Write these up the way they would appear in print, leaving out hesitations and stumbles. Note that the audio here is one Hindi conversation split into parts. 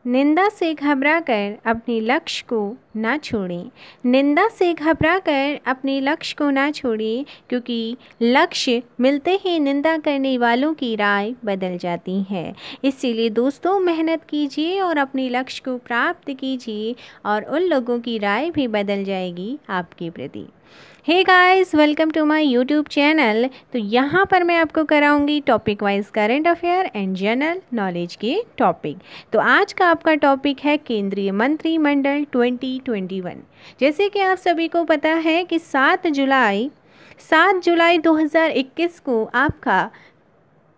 निंदा से घबराकर अपने लक्ष्य को ना छोड़ें। निंदा से घबराकर अपने लक्ष्य को ना छोड़ें, क्योंकि लक्ष्य मिलते ही निंदा करने वालों की राय बदल जाती है। इसीलिए दोस्तों, मेहनत कीजिए और अपने लक्ष्य को प्राप्त कीजिए और उन लोगों की राय भी बदल जाएगी आपके प्रति। Hey guys, welcome to my YouTube channel. तो यहाँ पर मैं आपको कराऊंगी topic wise current affair and general knowledge के टॉपिक। तो आज का आपका टॉपिक है केंद्रीय मंत्रिमंडल 2021। जैसे कि आप सभी को पता है कि 7 जुलाई 2021 को आपका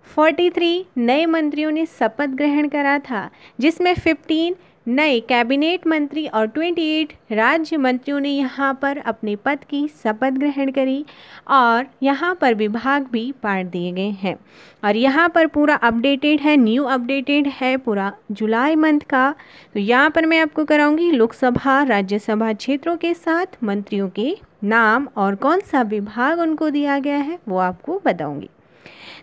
43 नए मंत्रियों ने शपथ ग्रहण करा था, जिसमें 15 नए कैबिनेट मंत्री और 28 राज्य मंत्रियों ने यहाँ पर अपने पद की शपथ ग्रहण करी और यहाँ पर विभाग भी बांट दिए गए हैं। और यहाँ पर पूरा अपडेटेड है, न्यू अपडेटेड है पूरा जुलाई मंथ का। तो यहाँ पर मैं आपको कराऊंगी लोकसभा राज्यसभा क्षेत्रों के साथ मंत्रियों के नाम और कौन सा विभाग उनको दिया गया है वो आपको बताऊंगी।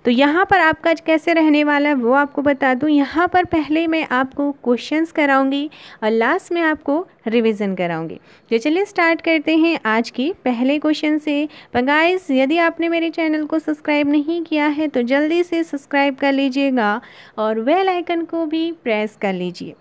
तो यहाँ पर आपका कैसे रहने वाला है वो आपको बता दूँ। यहाँ पर पहले मैं आपको क्वेश्चंस कराऊंगी और लास्ट में आपको रिवीजन कराऊंगी। तो चलिए स्टार्ट करते हैं आज के पहले क्वेश्चन से। पर गाइस, यदि आपने मेरे चैनल को सब्सक्राइब नहीं किया है तो जल्दी से सब्सक्राइब कर लीजिएगा और बेल आइकन को भी प्रेस कर लीजिए।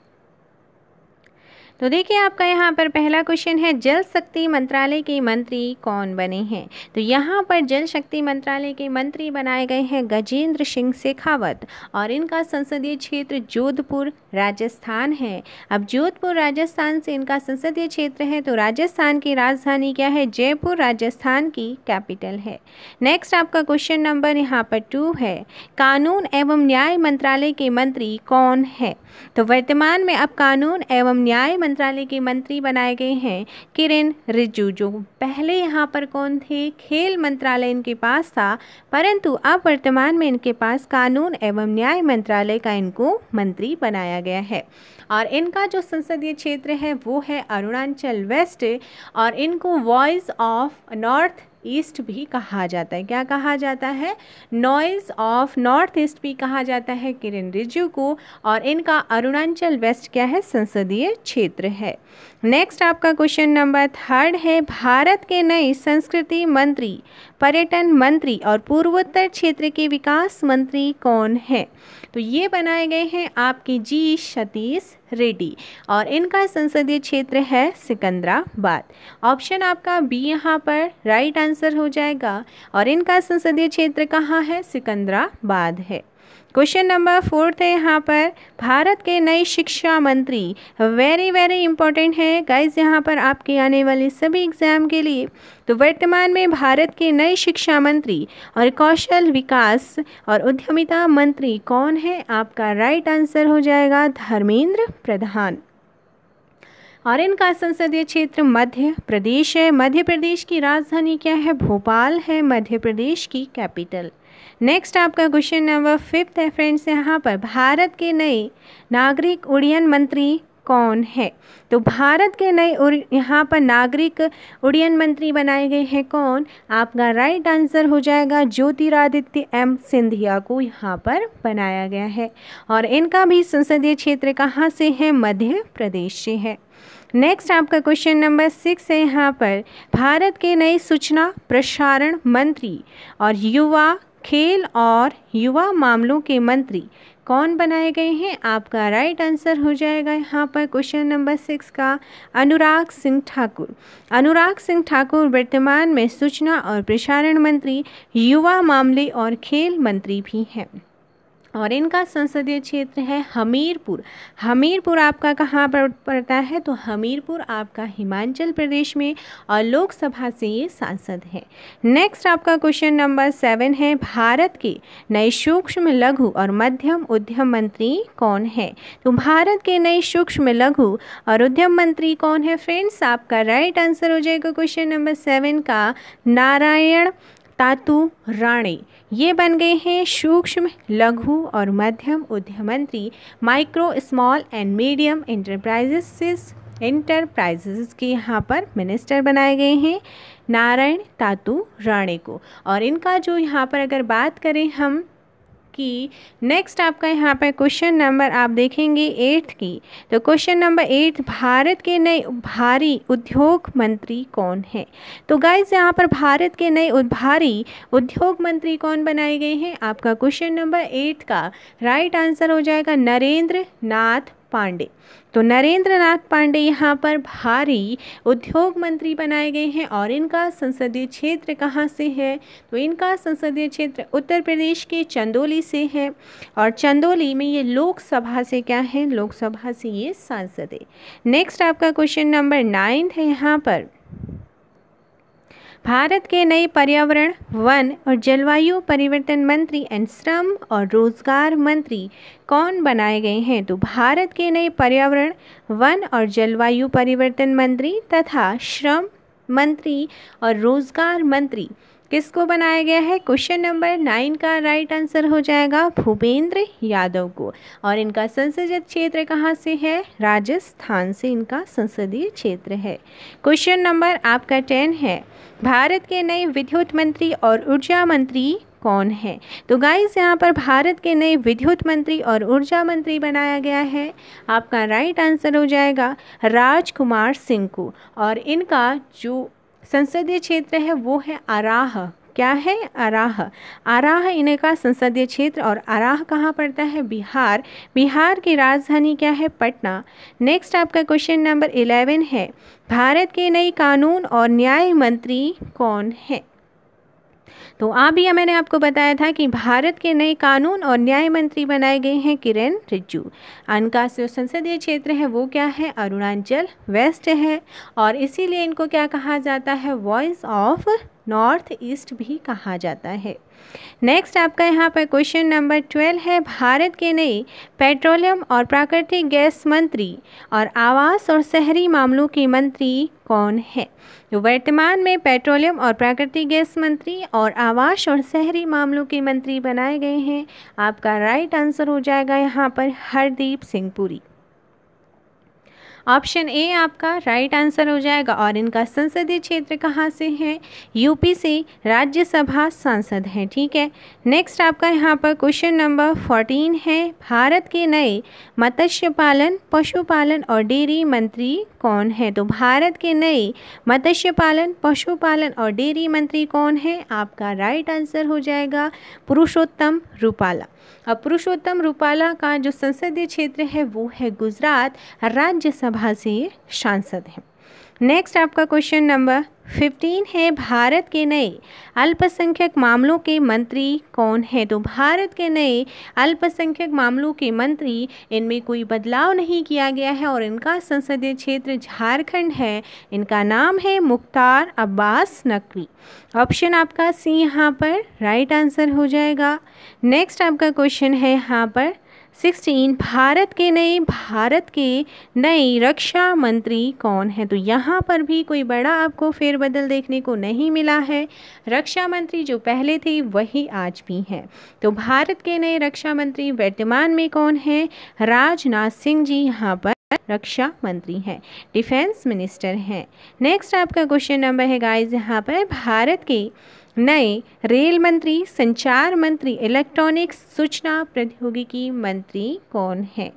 तो देखिए, आपका यहाँ पर पहला क्वेश्चन है, जल शक्ति मंत्रालय के मंत्री कौन बने हैं। तो यहाँ पर जल शक्ति मंत्रालय के मंत्री बनाए गए हैं गजेंद्र सिंह शेखावत और इनका संसदीय क्षेत्र जोधपुर राजस्थान है। अब जोधपुर राजस्थान से इनका संसदीय क्षेत्र है। तो राजस्थान की राजधानी क्या है? जयपुर राजस्थान की कैपिटल है। नेक्स्ट आपका क्वेश्चन नंबर यहाँ पर 2 है, कानून एवं न्याय मंत्रालय के मंत्री कौन है। तो वर्तमान में अब कानून एवं न्याय मंत्रालय के मंत्री बनाए गए हैं किरेन रिजिजू। जो पहले यहाँ पर कौन थे? खेल मंत्रालय इनके पास था, परंतु अब वर्तमान में इनके पास कानून एवं न्याय मंत्रालय का इनको मंत्री बनाया गया है। और इनका जो संसदीय क्षेत्र है वो है अरुणाचल वेस्ट और इनको वॉइस ऑफ नॉर्थ ईस्ट भी कहा जाता है। क्या कहा जाता है? नॉइज ऑफ नॉर्थ ईस्ट भी कहा जाता है किरेन रिजिजू को। और इनका अरुणाचल वेस्ट क्या है? संसदीय क्षेत्र है। नेक्स्ट आपका क्वेश्चन नंबर 3 है, भारत के नए संस्कृति मंत्री, पर्यटन मंत्री और पूर्वोत्तर क्षेत्र के विकास मंत्री कौन है। तो ये बनाए गए हैं आपके जी सतीश रेड्डी और इनका संसदीय क्षेत्र है सिकंदराबाद। ऑप्शन आपका बी यहाँ पर राइट आंसर हो जाएगा और इनका संसदीय क्षेत्र कहाँ है? सिकंदराबाद है। क्वेश्चन नंबर 4 है यहाँ पर, भारत के नए शिक्षा मंत्री, वेरी इंपॉर्टेंट है गाइज यहाँ पर आपके आने वाले सभी एग्जाम के लिए। तो वर्तमान में भारत के नए शिक्षा मंत्री और कौशल विकास और उद्यमिता मंत्री कौन है? आपका राइट आंसर हो जाएगा धर्मेंद्र प्रधान। और इनका संसदीय क्षेत्र मध्य प्रदेश है। मध्य प्रदेश की राजधानी क्या है? भोपाल है मध्य प्रदेश की कैपिटल। नेक्स्ट आपका क्वेश्चन नंबर 5 है फ्रेंड्स, यहाँ पर भारत के नए नागरिक उड्डयन मंत्री कौन है। तो भारत के नए यहाँ पर नागरिक उड्डयन मंत्री बनाए गए हैं कौन? आपका राइट आंसर हो जाएगा ज्योतिरादित्य एम सिंधिया को यहाँ पर बनाया गया है। और इनका भी संसदीय क्षेत्र कहाँ से है? मध्य प्रदेश से है। नेक्स्ट आपका क्वेश्चन नंबर 6 है यहाँ पर, भारत के नए सूचना प्रसारण मंत्री और युवा खेल और युवा मामलों के मंत्री कौन बनाए गए हैं? आपका राइट आंसर हो जाएगा यहाँ पर क्वेश्चन नंबर 6 का अनुराग सिंह ठाकुर। अनुराग सिंह ठाकुर वर्तमान में सूचना और प्रसारण मंत्री, युवा मामले और खेल मंत्री भी हैं। और इनका संसदीय क्षेत्र है हमीरपुर। हमीरपुर आपका कहाँ पर पड़ता है? तो हमीरपुर आपका हिमाचल प्रदेश में और लोकसभा से ये सांसद हैं। नेक्स्ट आपका क्वेश्चन नंबर 7 है, भारत के नए सूक्ष्म लघु और मध्यम उद्यम मंत्री कौन है। तो भारत के नए सूक्ष्म लघु और उद्यम मंत्री कौन है फ्रेंड्स? आपका राइट आंसर हो जाएगा क्वेश्चन नंबर 7 का नारायण तातू राणे। ये बन गए हैं सूक्ष्म लघु और मध्यम उद्यम मंत्री, micro small and medium enterprises के यहाँ पर मिनिस्टर बनाए गए हैं नारायण तातू राणे को। और इनका जो यहाँ पर अगर बात करें हम की। नेक्स्ट आपका यहाँ पर क्वेश्चन नंबर आप देखेंगे 8th की। तो क्वेश्चन नंबर 8, भारत के नए भारी उद्योग मंत्री कौन है? तो गाइस यहाँ पर भारत के नए भारी उद्योग मंत्री कौन बनाए गए हैं? आपका क्वेश्चन नंबर 8 का राइट आंसर हो जाएगा नरेंद्र नाथ पांडे। तो नरेंद्र नाथ पांडे यहाँ पर भारी उद्योग मंत्री बनाए गए हैं और इनका संसदीय क्षेत्र कहाँ से है? तो इनका संसदीय क्षेत्र उत्तर प्रदेश के चंदौली से है और चंदौली में ये लोकसभा से क्या है? लोकसभा से ये सांसद है। नेक्स्ट आपका क्वेश्चन नंबर 9 है यहाँ पर, भारत के नए पर्यावरण, वन और जलवायु परिवर्तन मंत्री एंड श्रम और रोजगार मंत्री कौन बनाए गए हैं? तो भारत के नए पर्यावरण, वन और जलवायु परिवर्तन मंत्री तथा श्रम मंत्री और रोजगार मंत्री किसको बनाया गया है? क्वेश्चन नंबर 9 का राइट आंसर हो जाएगा भूपेंद्र यादव को। और इनका संसदीय क्षेत्र कहाँ से है? राजस्थान से इनका संसदीय क्षेत्र है। क्वेश्चन नंबर आपका 10 है, भारत के नए विद्युत मंत्री और ऊर्जा मंत्री कौन है? तो गाइस यहाँ पर भारत के नए विद्युत मंत्री और ऊर्जा मंत्री बनाया गया है। आपका राइट आंसर हो जाएगा राजकुमार सिंह को। और इनका जो संसदीय क्षेत्र है वो है अराह। क्या है? अराह। अराह इनका संसदीय क्षेत्र और अराह कहाँ पड़ता है? बिहार। बिहार की राजधानी क्या है? पटना। नेक्स्ट आपका क्वेश्चन नंबर 11 है, भारत के नए कानून और न्याय मंत्री कौन है? तो अभी मैंने आपको बताया था कि भारत के नए कानून और न्याय मंत्री बनाए गए हैं किरेन रिजिजू। इनका जो संसदीय क्षेत्र है वो क्या है? अरुणाचल वेस्ट है और इसीलिए इनको क्या कहा जाता है? वॉइस ऑफ नॉर्थ ईस्ट भी कहा जाता है। नेक्स्ट आपका यहाँ पर क्वेश्चन नंबर 12 है, भारत के नए पेट्रोलियम और प्राकृतिक गैस मंत्री और आवास और शहरी मामलों के मंत्री कौन है? तो वर्तमान में पेट्रोलियम और प्राकृतिक गैस मंत्री और आवास और शहरी मामलों के मंत्री बनाए गए हैं। आपका राइट आंसर हो जाएगा यहाँ पर हरदीप सिंह पुरी। ऑप्शन ए आपका राइट आंसर हो जाएगा। और इनका संसदीय क्षेत्र कहाँ से है? यूपी से राज्यसभा सांसद हैं। ठीक है। नेक्स्ट आपका यहाँ पर क्वेश्चन नंबर 14 है, भारत के नए मत्स्य पालन, पशुपालन और डेयरी मंत्री कौन है? तो भारत के नए मत्स्य पालन, पशुपालन और डेयरी मंत्री कौन है? आपका राइट आंसर हो जाएगा पुरुषोत्तम रूपाला। अब पुरुषोत्तम रूपाला का जो संसदीय क्षेत्र है वो है गुजरात, राज्यसभा से सांसद हैं। नेक्स्ट आपका क्वेश्चन नंबर 15 है, भारत के नए अल्पसंख्यक मामलों के मंत्री कौन है? तो भारत के नए अल्पसंख्यक मामलों के मंत्री, इनमें कोई बदलाव नहीं किया गया है और इनका संसदीय क्षेत्र झारखंड है। इनका नाम है मुख्तार अब्बास नकवी। ऑप्शन आपका सी यहाँ पर राइट आंसर हो जाएगा। नेक्स्ट आपका क्वेश्चन है यहाँ पर 16, भारत के नए रक्षा मंत्री कौन है? तो यहाँ पर भी कोई बड़ा आपको फेरबदल देखने को नहीं मिला है। रक्षा मंत्री जो पहले थे वही आज भी हैं। तो भारत के नए रक्षा मंत्री वर्तमान में कौन है? राजनाथ सिंह जी यहाँ पर रक्षा मंत्री हैं, डिफेंस मिनिस्टर हैं। नेक्स्ट आपका क्वेश्चन नंबर है गाइस यहाँ पर, भारत के नए रेल मंत्री, संचार मंत्री, इलेक्ट्रॉनिक्स सूचना प्रौद्योगिकी मंत्री कौन है?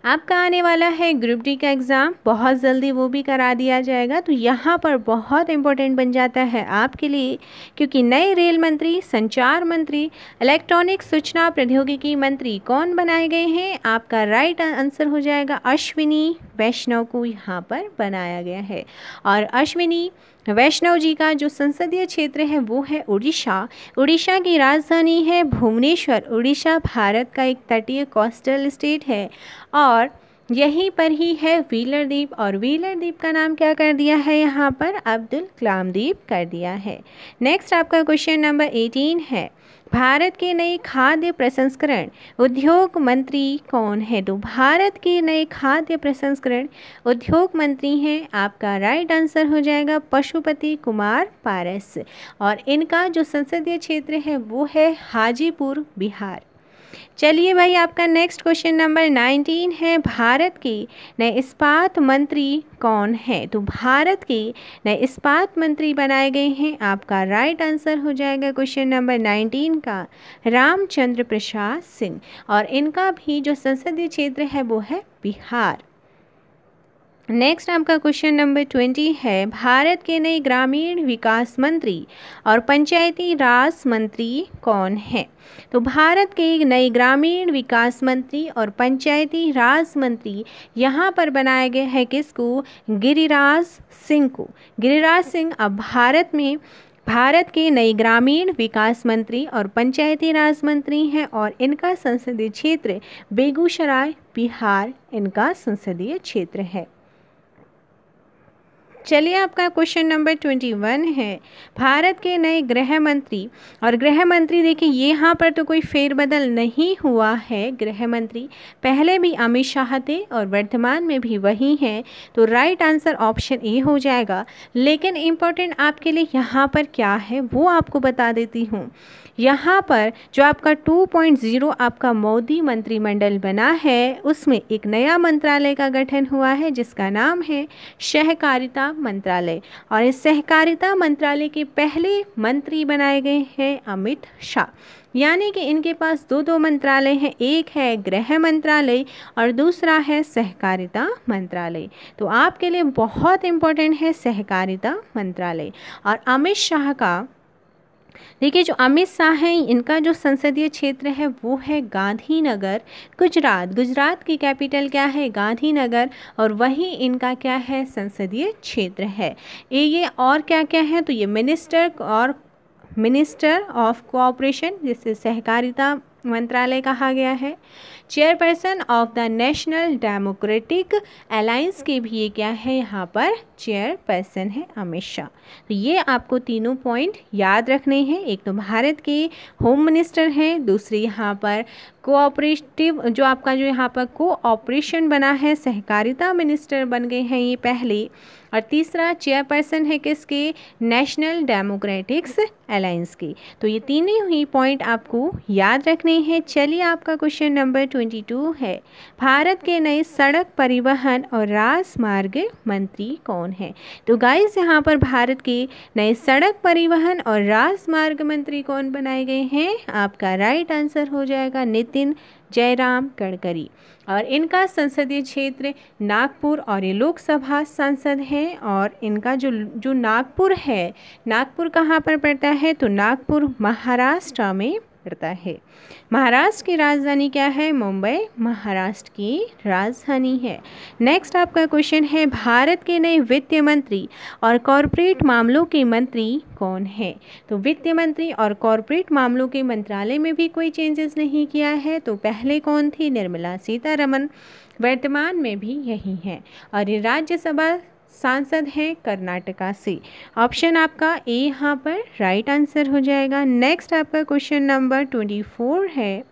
आपका आने वाला है ग्रुप डी का एग्ज़ाम, बहुत जल्दी वो भी करा दिया जाएगा। तो यहाँ पर बहुत इंपॉर्टेंट बन जाता है आपके लिए, क्योंकि नए रेल मंत्री, संचार मंत्री, इलेक्ट्रॉनिक सूचना प्रौद्योगिकी मंत्री कौन बनाए गए हैं? आपका राइट आंसर हो जाएगा अश्विनी वैष्णव को यहाँ पर बनाया गया है। और अश्विनी वैष्णव जी का जो संसदीय क्षेत्र है वो है उड़ीसा। उड़ीसा की राजधानी है भुवनेश्वर। उड़ीसा भारत का एक तटीय कोस्टल स्टेट है और यहीं पर ही है व्हीलर द्वीप, और व्हीलर द्वीप का नाम क्या कर दिया है यहाँ पर? अब्दुल कलाम द्वीप कर दिया है। नेक्स्ट आपका क्वेश्चन नंबर 18 है, भारत के नए खाद्य प्रसंस्करण उद्योग मंत्री कौन है? तो भारत के नए खाद्य प्रसंस्करण उद्योग मंत्री हैं, आपका राइट आंसर हो जाएगा पशुपति कुमार पारस। और इनका जो संसदीय क्षेत्र है वो है हाजीपुर, बिहार। चलिए भाई, आपका नेक्स्ट क्वेश्चन नंबर 19 है, भारत के नए इस्पात मंत्री कौन है? तो भारत के नए इस्पात मंत्री बनाए गए हैं, आपका राइट आंसर हो जाएगा क्वेश्चन नंबर 19 का रामचंद्र प्रसाद सिंह, और इनका भी जो संसदीय क्षेत्र है वो है बिहार। नेक्स्ट आपका क्वेश्चन नंबर 20 है, भारत के नए ग्रामीण विकास मंत्री और पंचायती राज मंत्री कौन है? तो भारत के नए ग्रामीण विकास मंत्री और पंचायती राज मंत्री यहाँ पर बनाए गए हैं किसको? गिरिराज सिंह को। गिरिराज सिंह अब भारत के नए ग्रामीण विकास मंत्री और पंचायती राज मंत्री हैं, और इनका संसदीय क्षेत्र बेगूसराय बिहार इनका संसदीय क्षेत्र है। चलिए, आपका क्वेश्चन नंबर 21 है, भारत के नए गृह मंत्री, और गृह मंत्री देखिए यहाँ पर तो कोई फेरबदल नहीं हुआ है। गृह मंत्री पहले भी अमित शाह थे और वर्तमान में भी वही हैं, तो राइट आंसर ऑप्शन ए हो जाएगा। लेकिन इम्पोर्टेंट आपके लिए यहाँ पर क्या है वो आपको बता देती हूँ। यहाँ पर जो आपका 2.0 आपका मोदी मंत्रिमंडल बना है, उसमें एक नया मंत्रालय का गठन हुआ है जिसका नाम है सहकारिता मंत्रालय, और इस सहकारिता मंत्रालय के पहले मंत्री बनाए गए हैं अमित शाह। यानी कि इनके पास दो मंत्रालय हैं, एक है गृह मंत्रालय और दूसरा है सहकारिता मंत्रालय। तो आपके लिए बहुत इम्पोर्टेंट है सहकारिता मंत्रालय। और अमित शाह का देखिए, जो अमित शाह हैं इनका जो संसदीय क्षेत्र है वो है गांधीनगर, गुजरात। गुजरात की कैपिटल क्या है? गांधीनगर, और वही इनका क्या है? संसदीय क्षेत्र है। ये और क्या क्या है? तो ये मिनिस्टर ऑफ कोऑपरेशन, जिसे सहकारिता मंत्रालय कहा गया है। Chairperson of the national democratic alliance के भी ये क्या है? यहाँ पर चेयरपर्सन है अमित शाह। तो ये आपको तीनों पॉइंट याद रखने हैं। एक तो भारत के होम मिनिस्टर हैं, दूसरी यहाँ पर कोऑपरेटिव जो यहाँ पर कोऑपरेशन बना है, सहकारिता मिनिस्टर बन गए हैं ये पहले, और तीसरा चेयरपर्सन है किसके? नेशनल डेमोक्रेटिक्स अलायंस की। तो ये तीनों ही पॉइंट आपको याद रखने हैं। चलिए, आपका क्वेश्चन नंबर 22 है, भारत के नए सड़क परिवहन और राजमार्ग मंत्री कौन है? तो गाइस, यहाँ पर भारत के नए सड़क परिवहन और राजमार्ग मंत्री कौन बनाए गए हैं? आपका राइट आंसर हो जाएगा नितिन जयराम गडकरी, और इनका संसदीय क्षेत्र नागपुर, और ये लोकसभा सांसद हैं। और इनका जो नागपुर है, नागपुर कहाँ पर पड़ता है? तो नागपुर महाराष्ट्र में पड़ता है। महाराष्ट्र की राजधानी क्या है? मुंबई महाराष्ट्र की राजधानी है। नेक्स्ट आपका क्वेश्चन है, भारत के नए वित्त मंत्री और कॉरपोरेट मामलों के मंत्री कौन है? तो वित्त मंत्री और कॉरपोरेट मामलों के मंत्रालय में भी कोई चेंजेस नहीं किया है। तो पहले कौन थी? निर्मला सीतारमण, वर्तमान में भी यही है, और ये राज्यसभा सांसद हैं कर्नाटका से। ऑप्शन आपका ए यहाँ पर राइट आंसर हो जाएगा। नेक्स्ट आपका क्वेश्चन नंबर 24 है,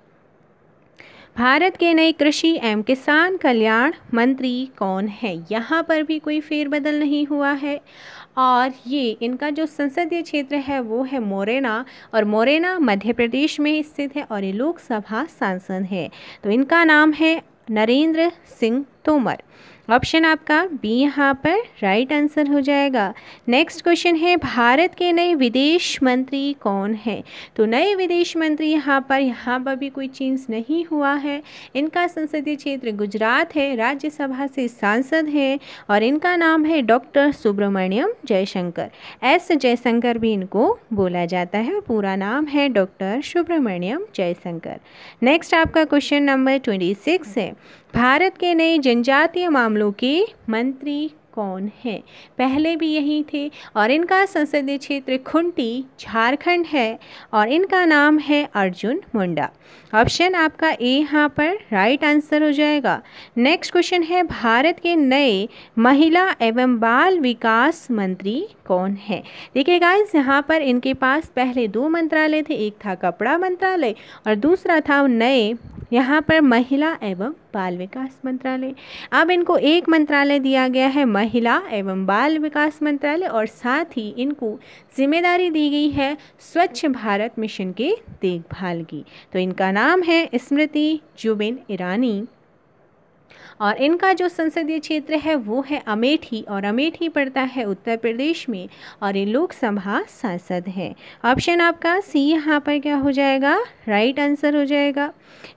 भारत के नए कृषि एवं किसान कल्याण मंत्री कौन है? यहाँ पर भी कोई फेरबदल नहीं हुआ है, और ये इनका जो संसदीय क्षेत्र है वो है मोरेना, और मोरेना मध्य प्रदेश में स्थित है, और ये लोकसभा सांसद है। तो इनका नाम है नरेंद्र सिंह तोमर। ऑप्शन आपका बी यहाँ पर राइट आंसर हो जाएगा। नेक्स्ट क्वेश्चन है, भारत के नए विदेश मंत्री कौन है? तो नए विदेश मंत्री यहाँ पर भी कोई चेंज नहीं हुआ है। इनका संसदीय क्षेत्र गुजरात है, राज्यसभा से सांसद हैं, और इनका नाम है डॉक्टर सुब्रमण्यम जयशंकर। एस जयशंकर भी इनको बोला जाता है, पूरा नाम है डॉक्टर सुब्रमण्यम जयशंकर। नेक्स्ट आपका क्वेश्चन नंबर 26 है, भारत के नए जनजातीय मामलों के मंत्री कौन है? पहले भी यही थे, और इनका संसदीय क्षेत्र खुंटी झारखंड है, और इनका नाम है अर्जुन मुंडा। ऑप्शन आपका ए यहाँ पर राइट आंसर हो जाएगा। नेक्स्ट क्वेश्चन है, भारत के नए महिला एवं बाल विकास मंत्री कौन है? देखिए गाइस, यहाँ पर इनके पास पहले दो मंत्रालय थे, एक था कपड़ा मंत्रालय और दूसरा था नए यहाँ पर महिला एवं बाल विकास मंत्रालय। अब इनको एक मंत्रालय दिया गया है, महिला एवं बाल विकास मंत्रालय, और साथ ही इनको जिम्मेदारी दी गई है स्वच्छ भारत मिशन के देखभाल की। तो इनका नाम है स्मृति जुबिन ईरानी, और इनका जो संसदीय क्षेत्र है वो है अमेठी, और अमेठी पड़ता है उत्तर प्रदेश में, और ये लोकसभा सांसद है। ऑप्शन आपका सी यहाँ पर क्या हो जाएगा, राइट आंसर हो जाएगा।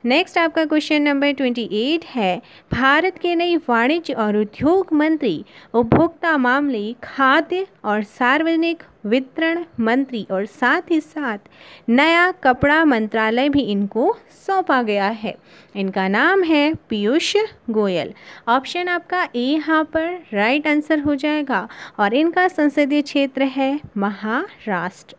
नेक्स्ट आपका क्वेश्चन नंबर 28 है, भारत के नए वाणिज्य और उद्योग मंत्री, उपभोक्ता मामले, खाद्य और सार्वजनिक वितरण मंत्री, और साथ ही साथ नया कपड़ा मंत्रालय भी इनको सौंपा गया है। इनका नाम है पीयूष गोयल। ऑप्शन आपका ए यहाँ पर राइट आंसर हो जाएगा, और इनका संसदीय क्षेत्र है महाराष्ट्र।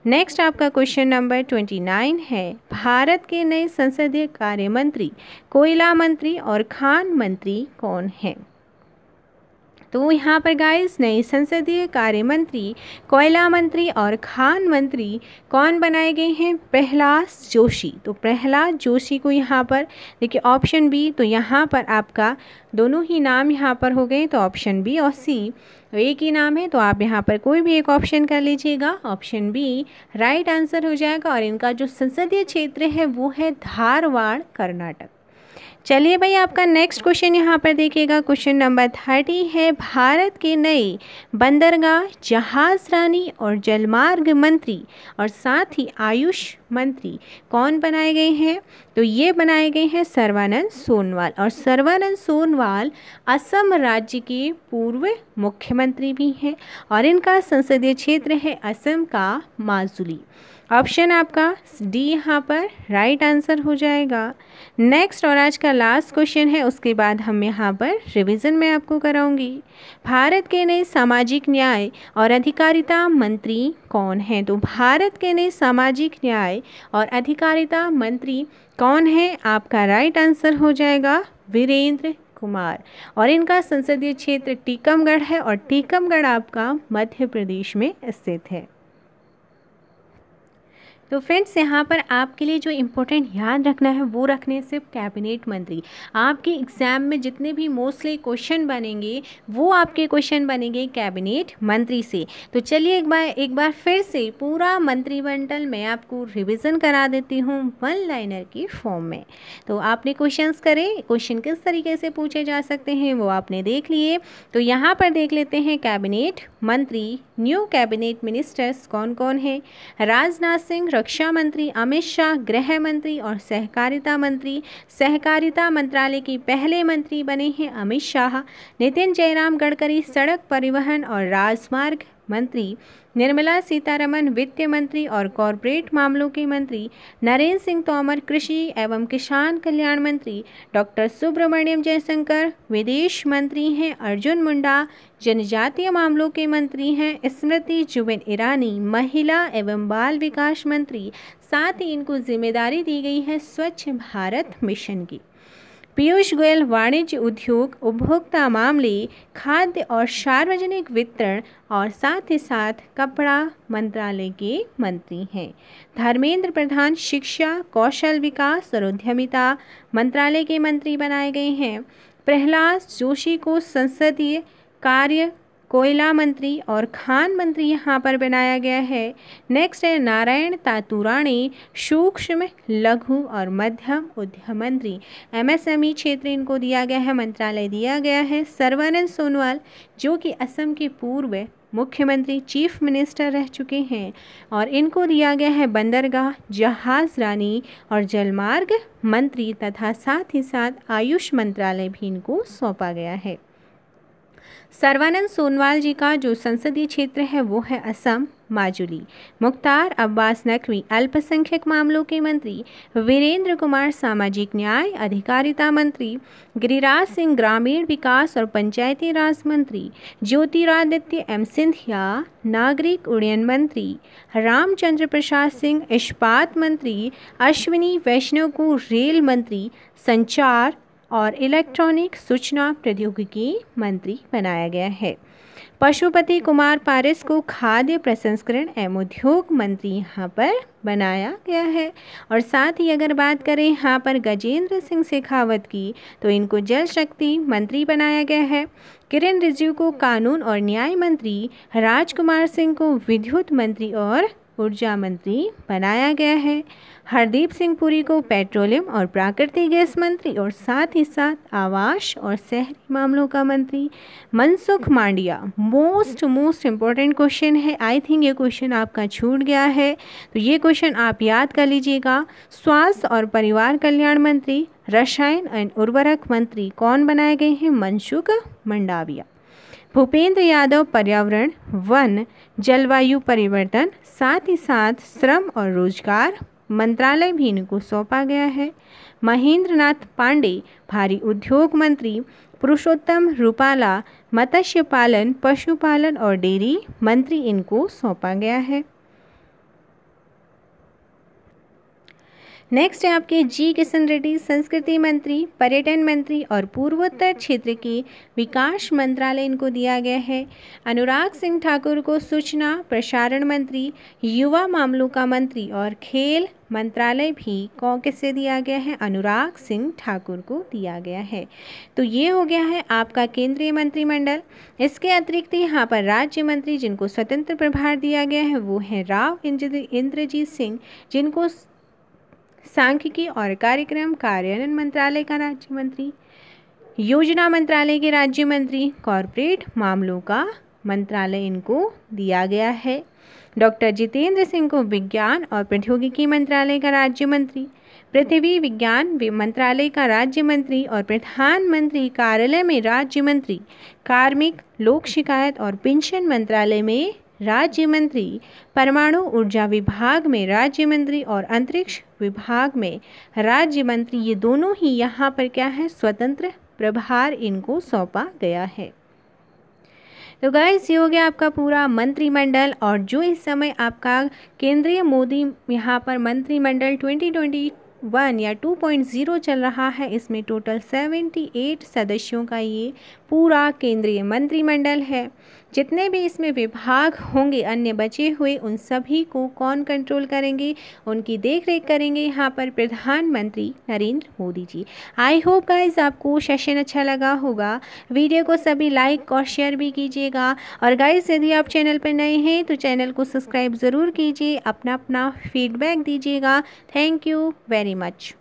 नेक्स्ट आपका क्वेश्चन नंबर 29 है, भारत के नए संसदीय कार्य मंत्री, कोयला मंत्री और खान मंत्री कौन है? तो यहाँ पर गाइस नए संसदीय कार्य मंत्री, कोयला मंत्री और खान मंत्री कौन बनाए गए हैं? प्रहलाद जोशी। तो प्रहलाद जोशी को यहाँ पर देखिए ऑप्शन बी, तो यहाँ पर आपका दोनों ही नाम यहाँ पर हो गए, तो ऑप्शन बी और सी एक ही नाम है, तो आप यहाँ पर कोई भी एक ऑप्शन कर लीजिएगा। ऑप्शन बी राइट आंसर हो जाएगा, और इनका जो संसदीय क्षेत्र है वो है धारवाड़, कर्नाटक। चलिए भाई आपका नेक्स्ट क्वेश्चन यहाँ पर देखिएगा, क्वेश्चन नंबर 30 है, भारत के नए बंदरगाह, जहाज रानी और जलमार्ग मंत्री और साथ ही आयुष मंत्री कौन बनाए गए हैं? तो ये बनाए गए हैं सर्बानंद सोनोवाल, और सर्बानंद सोनोवाल असम राज्य के पूर्व मुख्यमंत्री भी हैं, और इनका संसदीय क्षेत्र है असम का माजुली। ऑप्शन आपका डी यहाँ पर राइट आंसर हो जाएगा। नेक्स्ट और आज का लास्ट क्वेश्चन है, उसके बाद हम यहाँ पर रिवीजन में आपको कराऊंगी। भारत के नए सामाजिक न्याय और अधिकारिता मंत्री कौन हैं? तो भारत के नए सामाजिक न्याय और अधिकारिता मंत्री कौन है? आपका राइट आंसर हो जाएगा वीरेंद्र कुमार, और इनका संसदीय क्षेत्र टीकमगढ़ है, और टीकमगढ़ आपका मध्य प्रदेश में स्थित है। तो फ्रेंड्स यहाँ पर आपके लिए जो इम्पोर्टेंट याद रखना है वो रखने सिर्फ कैबिनेट मंत्री। आपके एग्ज़ाम में जितने भी मोस्टली क्वेश्चन बनेंगे वो आपके क्वेश्चन बनेंगे कैबिनेट मंत्री से। तो चलिए एक बार फिर से पूरा मंत्रिमंडल मैं आपको रिवीजन करा देती हूँ वन लाइनर की फॉर्म में। तो आपने क्वेश्चंस करे, क्वेश्चन किस तरीके से पूछे जा सकते हैं वो आपने देख लिए। तो यहाँ पर देख लेते हैं कैबिनेट मंत्री, न्यू कैबिनेट मिनिस्टर्स कौन कौन है? राजनाथ सिंह रक्षा मंत्री, अमित शाह गृह मंत्री और सहकारिता मंत्री। सहकारिता मंत्रालय के पहले मंत्री बने हैं अमित शाह। नितिन जयराम गडकरी सड़क परिवहन और राजमार्ग मंत्री। निर्मला सीतारमण वित्त मंत्री और कॉरपोरेट मामलों के मंत्री। नरेंद्र सिंह तोमर कृषि एवं किसान कल्याण मंत्री। डॉक्टर सुब्रमण्यम जयशंकर विदेश मंत्री हैं। अर्जुन मुंडा जनजातीय मामलों के मंत्री हैं। स्मृति जुबिन ईरानी महिला एवं बाल विकास मंत्री। साथ ही इनको जिम्मेदारी दी गई है स्वच्छ भारत मिशन की। पीयूष गोयल वाणिज्य उद्योग उपभोक्ता मामले खाद्य और सार्वजनिक वितरण और साथ ही साथ कपड़ा मंत्रालय के मंत्री हैं। धर्मेंद्र प्रधान शिक्षा कौशल विकास और उद्यमिता मंत्रालय के मंत्री बनाए गए हैं। प्रहलाद जोशी को संसदीय कार्य कोयला मंत्री और खान मंत्री यहाँ पर बनाया गया है। नेक्स्ट है नारायण तातुराणी सूक्ष्म लघु और मध्यम उद्यम मंत्री। एमएसएमई क्षेत्र इनको दिया गया है, मंत्रालय दिया गया है। सर्बानंद सोनोवाल जो कि असम के पूर्व मुख्यमंत्री चीफ मिनिस्टर रह चुके हैं, और इनको दिया गया है बंदरगाह जहाज रानी और जलमार्ग मंत्री, तथा साथ ही साथ आयुष मंत्रालय भी इनको सौंपा गया है। सर्बानंद सोनोवाल जी का जो संसदीय क्षेत्र है वो है असम माजुली। मुख्तार अब्बास नकवी अल्पसंख्यक मामलों के मंत्री। वीरेंद्र कुमार सामाजिक न्याय अधिकारिता मंत्री। गिरिराज सिंह ग्रामीण विकास और पंचायती राज मंत्री। ज्योतिरादित्य एम सिंधिया नागरिक उड्डयन मंत्री। रामचंद्र प्रसाद सिंह इस्पात मंत्री। अश्विनी वैष्णव को रेल मंत्री संचार और इलेक्ट्रॉनिक सूचना प्रौद्योगिकी मंत्री बनाया गया है। पशुपति कुमार पारस को खाद्य प्रसंस्करण एवं उद्योग मंत्री यहाँ पर बनाया गया है। और साथ ही अगर बात करें यहाँ पर गजेंद्र सिंह शेखावत की, तो इनको जल शक्ति मंत्री बनाया गया है। किरण रिजिजू को कानून और न्याय मंत्री, राजकुमार सिंह को विद्युत मंत्री और ऊर्जा मंत्री बनाया गया है। हरदीप सिंह पुरी को पेट्रोलियम और प्राकृतिक गैस मंत्री और साथ ही साथ आवास और शहरी मामलों का मंत्री। Mansukh Mandaviya, most important question है, आई थिंक ये क्वेश्चन आपका छूट गया है, तो ये क्वेश्चन आप याद कर लीजिएगा। स्वास्थ्य और परिवार कल्याण मंत्री, रसायन एवं उर्वरक मंत्री कौन बनाए गए हैं? मनसुख मांडविया। भूपेंद्र यादव पर्यावरण, वन, जलवायु परिवर्तन, साथ ही साथ श्रम और रोजगार मंत्रालय भी इनको सौंपा गया है। महेंद्र नाथ पांडे भारी उद्योग मंत्री, पुरुषोत्तम रूपाला मत्स्य पालन, पशुपालन और डेयरी मंत्री इनको सौंपा गया है। नेक्स्ट है आपके जी किशन रेड्डी संस्कृति मंत्री, पर्यटन मंत्री और पूर्वोत्तर क्षेत्र के विकास मंत्रालय इनको दिया गया है। अनुराग सिंह ठाकुर को सूचना प्रसारण मंत्री, युवा मामलों का मंत्री और खेल मंत्रालय भी किसे दिया गया है? अनुराग सिंह ठाकुर को दिया गया है। तो ये हो गया है आपका केंद्रीय मंत्रिमंडल। इसके अतिरिक्त यहाँ पर राज्य मंत्री जिनको स्वतंत्र प्रभार दिया गया है वो है राव इंद्रजीत सिंह, जिनको सांख्यिकी और कार्यक्रम कार्यान्वयन मंत्रालय का राज्य मंत्री, योजना मंत्रालय के राज्य मंत्री, कॉरपोरेट मामलों का मंत्रालय इनको दिया गया है। डॉक्टर जितेंद्र सिंह को विज्ञान और प्रौद्योगिकी मंत्रालय का राज्य मंत्री, पृथ्वी विज्ञान मंत्रालय का राज्य मंत्री और प्रधानमंत्री कार्यालय में राज्य मंत्री, कार्मिक, लोक शिकायत और पेंशन मंत्रालय में राज्य मंत्री, परमाणु ऊर्जा विभाग में राज्य मंत्री और अंतरिक्ष विभाग में राज्य मंत्री, ये दोनों ही यहाँ पर क्या है? स्वतंत्र प्रभार इनको सौंपा गया है। तो गाइस ये हो गया आपका पूरा मंत्रिमंडल। और जो इस समय आपका केंद्रीय मोदी यहाँ पर मंत्रिमंडल 2021 या 2.0 चल रहा है, इसमें टोटल 78 सदस्यों का ये पूरा केंद्रीय मंत्रिमंडल है। जितने भी इसमें विभाग होंगे अन्य बचे हुए, उन सभी को कौन कंट्रोल करेंगे? उनकी देखरेख करेंगे यहाँ पर प्रधानमंत्री Narendra Modi ji. I hope guys आपको सेशन अच्छा लगा होगा। वीडियो को सभी लाइक और शेयर भी कीजिएगा। और गाइस यदि आप चैनल पर नए हैं तो चैनल को सब्सक्राइब ज़रूर कीजिए, अपना फीडबैक दीजिएगा। Thank you very much.